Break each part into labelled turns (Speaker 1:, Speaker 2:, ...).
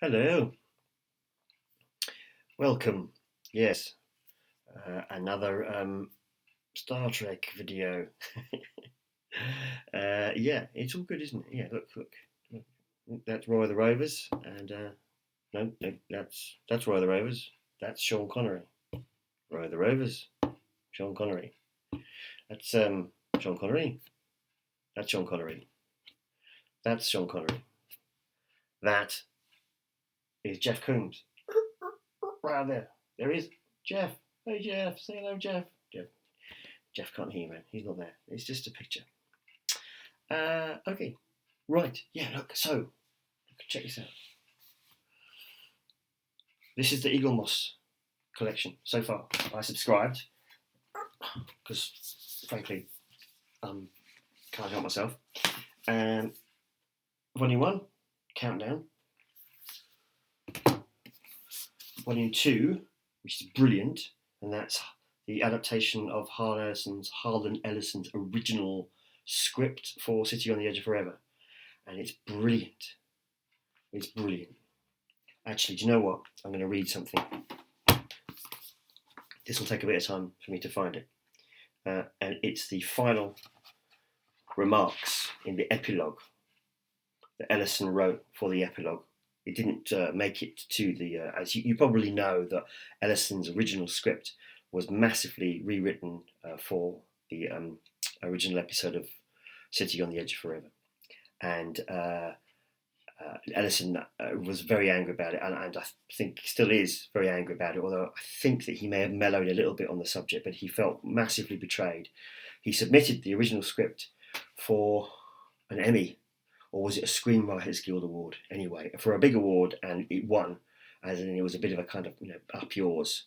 Speaker 1: Hello, welcome. Yes, another Star Trek video. Yeah, it's all good, isn't it? Yeah, look. That's Roy of the Rovers, and no, that's Roy of the Rovers. That's Sean Connery. Roy of the Rovers, Sean Connery. That's Sean Connery. That's Sean Connery. That's Sean Connery. That is Jeff Coombs. Right there. There is Jeff. Hey Jeff, say hello, Jeff. Jeff can't hear, man. He's not there. It's just a picture. Okay. Right. Yeah, look. So, check this out. This is the Eaglemoss collection so far. I subscribed because, frankly, can't help myself. And Volume 1, Countdown. Volume 2, which is brilliant, and that's the adaptation of Harlan Ellison's original script for City on the Edge of Forever. And it's brilliant. It's brilliant. Actually, do you know what? I'm going to read something. This will take a bit of time for me to find it. And it's the final remarks in the epilogue that Ellison wrote for the epilogue. It didn't make it to the... as you probably know, that Ellison's original script was massively rewritten for the original episode of City on the Edge of Forever. And Ellison was very angry about it, and I think still is very angry about it, although I think that he may have mellowed a little bit on the subject, but he felt massively betrayed. He submitted the original script for an Emmy, or was it a Screenwriters Guild Award? Anyway, for a big award, and it won, as in it was a bit of a kind of, up yours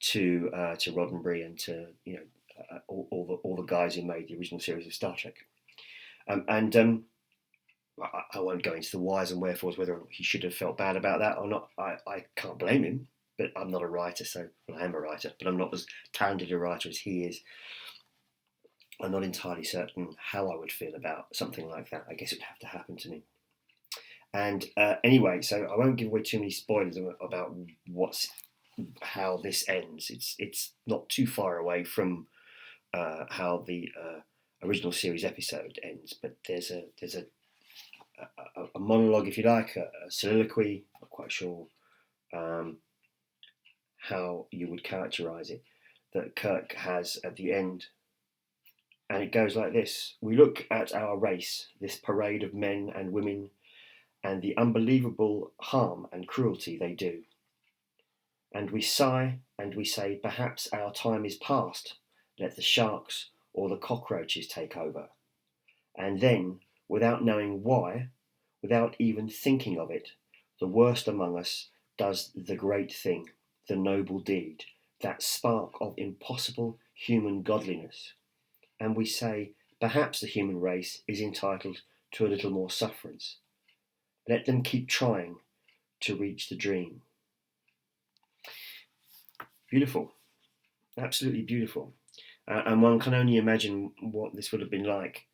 Speaker 1: to Roddenberry and to, all the guys who made the original series of Star Trek. I won't go into the whys and wherefores, whether or not he should have felt bad about that or not. I can't blame him, but I'm not a writer, I am a writer, but I'm not as talented a writer as he is. I'm not entirely certain how I would feel about something like that. I guess it would have to happen to me. And anyway, so I won't give away too many spoilers about how this ends. It's not too far away from how the original series episode ends, but there's a monologue, if you like, a soliloquy. Not quite sure how you would characterise it, that Kirk has at the end. And it goes like this: we look at our race, this parade of men and women, and the unbelievable harm and cruelty they do. And we sigh and we say, perhaps our time is past, let the sharks or the cockroaches take over. And then, without knowing why, without even thinking of it, the worst among us does the great thing, the noble deed, that spark of impossible human godliness. And we say, perhaps the human race is entitled to a little more sufferance. Let them keep trying to reach the dream. Beautiful. Absolutely beautiful. And one can only imagine what this would have been like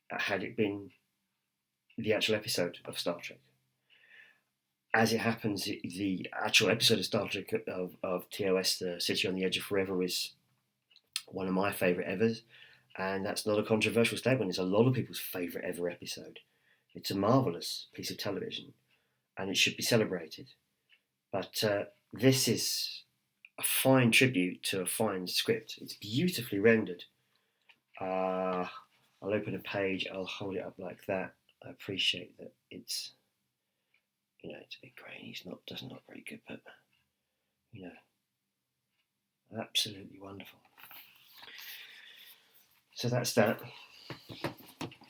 Speaker 1: had it been the actual episode of Star Trek. As it happens, the actual episode of Star Trek of TOS, the City on the Edge of Forever, is one of my favourite evers. And that's not a controversial statement. It's a lot of people's favourite ever episode. It's a marvellous piece of television, and it should be celebrated. But this is a fine tribute to a fine script. It's beautifully rendered. I'll open a page, I'll hold it up like that. I appreciate that it's a bit grainy. It's not very good, but absolutely wonderful. So that's that.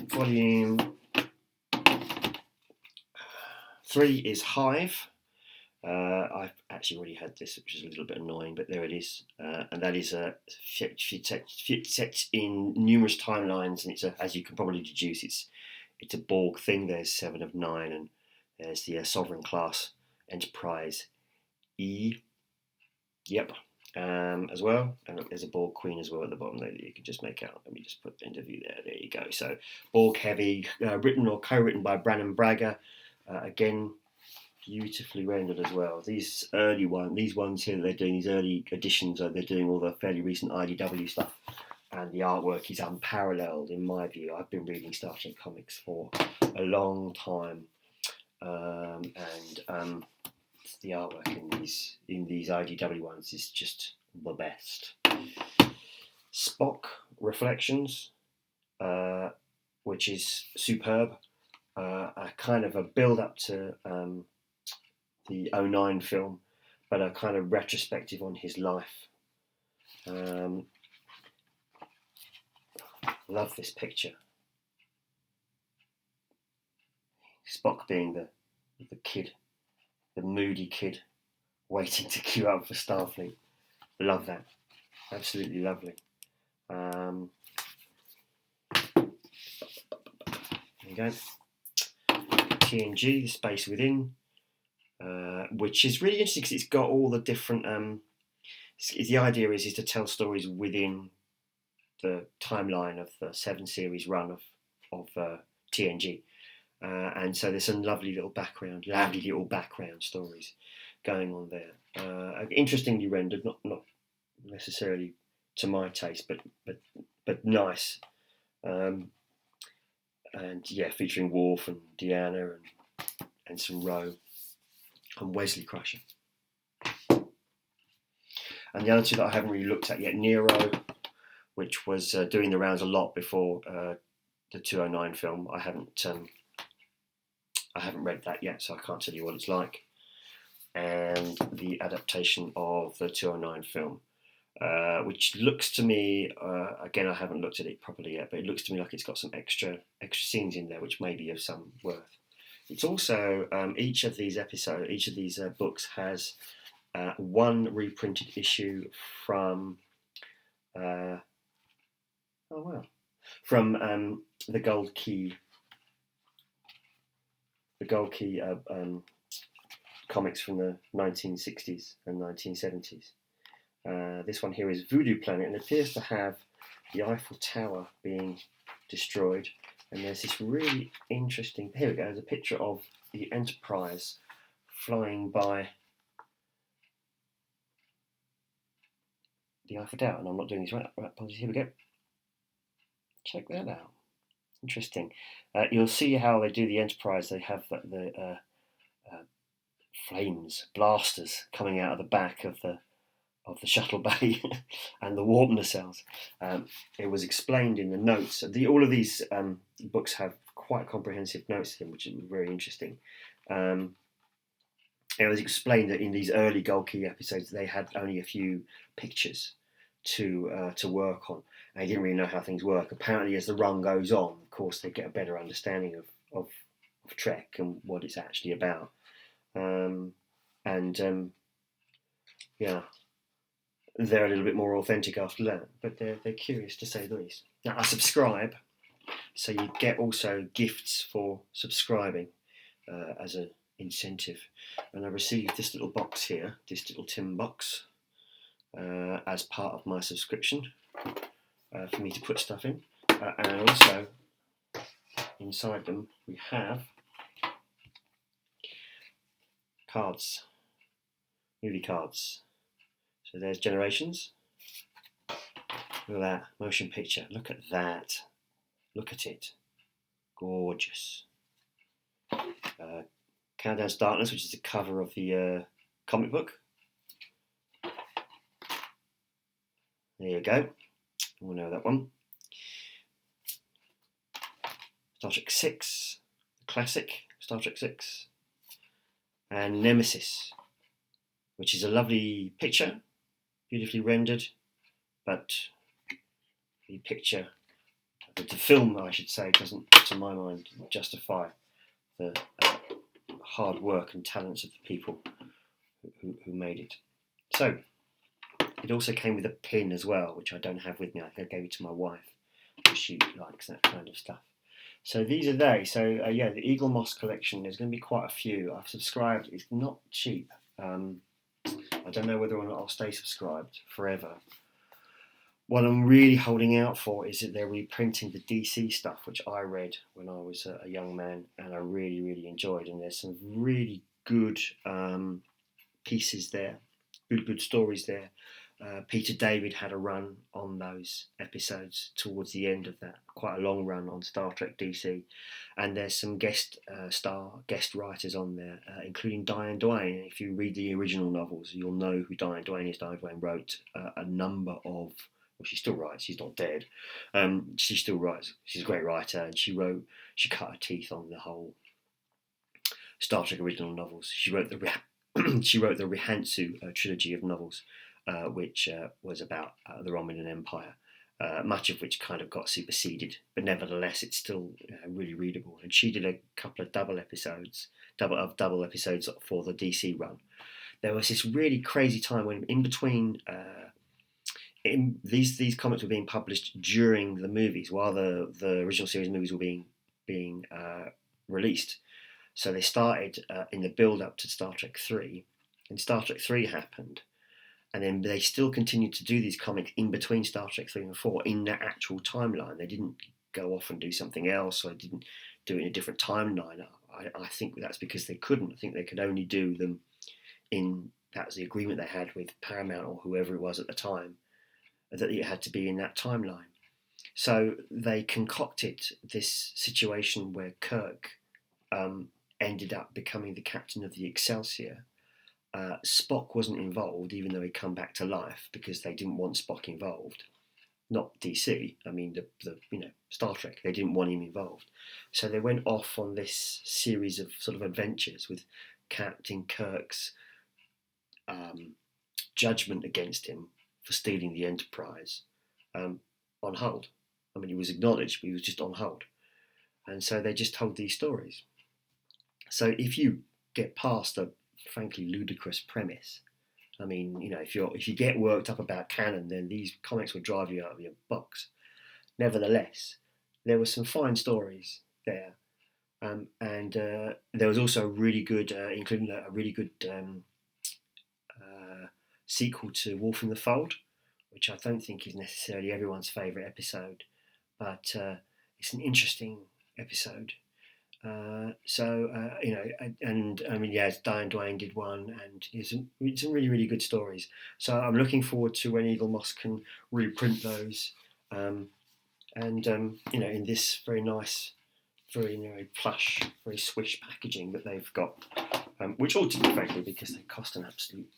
Speaker 1: Volume 3 is Hive. I've actually already had this, which is a little bit annoying, but there it is. And that is set in numerous timelines, and it's as you can probably deduce, it's a Borg thing. There's 7 of 9, and there's the Sovereign class Enterprise E. Yep. As well, and look, there's a Borg Queen as well at the bottom there that you can just make out. Let me just put interview there. There you go. So Borg Heavy, written or co-written by Brannon Braga. Again, Beautifully rendered as well. These ones here that they're doing, these early editions, they're doing all the fairly recent IDW stuff, and the artwork is unparalleled in my view. I've been reading Star Trek comics for a long time, and the artwork in these IDW ones is just the best. Spock Reflections, which is superb. A kind of a build up to the 2009 film, but a kind of retrospective on his life. Love this picture. Spock being the kid, the moody kid, waiting to queue up for Starfleet. Love that. Absolutely lovely. There you go. TNG, The Space Within, which is really interesting because it's got all the different. The idea is to tell stories within the timeline of the 7 series run of TNG, and so there's some lovely little background stories going on there. Interestingly rendered, not necessarily to my taste, but nice. And yeah, featuring Worf and Deanna and some Ro and Wesley Crusher. And the other two that I haven't really looked at yet, Nero, which was doing the rounds a lot before the 2009 film. I haven't read that yet, so I can't tell you what it's like. And the adaptation of the 2009 film, which looks to me, again, I haven't looked at it properly yet, but it looks to me like it's got some extra scenes in there, which may be of some worth. It's also, each of these books has one reprinted issue from, the Gold Key comics from the 1960s and 1970s. This one here is Voodoo Planet, and it appears to have the Eiffel Tower being destroyed. And there's this really interesting, here we go, there's a picture of the Enterprise flying by the Eiffel Tower. And I'm not doing this right, apologies, here we go. Check that out. Interesting. You'll see how they do the Enterprise. They have the flames, blasters coming out of the back of the shuttle bay and the warp nacelles. It was explained in the notes. All of these books have quite comprehensive notes in them, which is very interesting. It was explained that in these early Gold Key episodes, they had only a few pictures to work on. They didn't really know how things work. Apparently, as the run goes on, of course, they get a better understanding of Trek and what it's actually about. Yeah, they're a little bit more authentic after that, but they're curious to say the least. Now, I subscribe, so you get also gifts for subscribing as an incentive. And I received this little box here, this little tin box, as part of my subscription for me to put stuff in. And also, inside them, we have cards, movie cards. So there's Generations. Look at that motion picture. Look at that. Look at it. Gorgeous. Countdown to Darkness, which is the cover of the comic book. There you go. We'll know that one. Star Trek 6, classic Star Trek 6. And Nemesis, which is a lovely picture, beautifully rendered, but the picture, the film, I should say, doesn't, to my mind, justify the hard work and talents of the people who made it. So, it also came with a pin as well, which I don't have with me. I think I gave it to my wife, because she likes that kind of stuff. So these are they. So yeah, the Eaglemoss collection, there's going to be quite a few. I've subscribed. It's not cheap. I don't know whether or not I'll stay subscribed forever. What I'm really holding out for is that they're reprinting the DC stuff, which I read when I was a young man, and I really, really enjoyed. And there's some really good pieces there, good stories there. Peter David had a run on those episodes towards the end of that, quite a long run on Star Trek DC, and there's some guest writers on there, including Diane Duane. If you read the original novels, you'll know who Diane Duane is. Diane Duane wrote a number of. Well, she still writes. She's not dead. She still writes. She's a great writer, and she cut her teeth on the whole Star Trek original novels. She wrote the Rihantsu trilogy of novels, which was about the Romulan Empire, much of which kind of got superseded, but nevertheless it's still really readable. And she did a couple of double episodes for the DC run. There was this really crazy time when in between these comics were being published during the movies, while the original series movies were being released. So they started in the build-up to Star Trek 3, and Star Trek 3 happened, and then they still continued to do these comics in between Star Trek 3 and 4 in that actual timeline. They didn't go off and do something else, or they didn't do it in a different timeline. I think that's because they couldn't. I think they could only do them that was the agreement they had with Paramount or whoever it was at the time, that it had to be in that timeline. So they concocted this situation where Kirk ended up becoming the captain of the Excelsior. Spock wasn't involved, even though he'd come back to life, because they didn't want Spock involved. Not DC. I mean, the Star Trek. They didn't want him involved. So they went off on this series of sort of adventures with Captain Kirk's judgment against him for stealing the Enterprise on hold. I mean, he was acknowledged, but he was just on hold. And so they just told these stories. So if you get past a frankly ludicrous premise, I mean, if you get worked up about canon, then these comics will drive you out of your box. Nevertheless, there were some fine stories there, and there was also a really good, including a really good sequel to Wolf in the Fold, which I don't think is necessarily everyone's favourite episode, but it's an interesting episode. And I mean, yeah, Diane Duane did one, and some really, really good stories. So I'm looking forward to when Eaglemoss can reprint those, in this very nice, very plush, very swish packaging that they've got, which ought to be frankly because they cost an absolute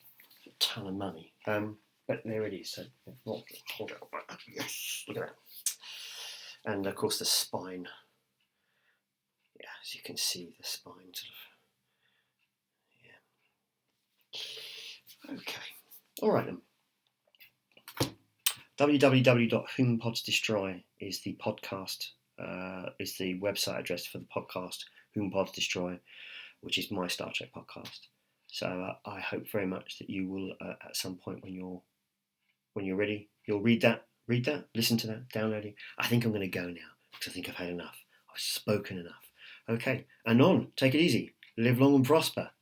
Speaker 1: ton of money. But there it is. So hold it. Yes, look at that. And of course the spine. Yeah, as you can see, the spine sort of. Yeah. Okay. All right then. www.whompodsdestroy is the podcast. Is the website address for the podcast Whom Pods Destroy, which is my Star Trek podcast. So I hope very much that you will at some point when you're ready, you'll read that, listen to that, download it. I think I'm going to go now because I think I've had enough. I've spoken enough. Okay, and on. Take it easy. Live long and prosper.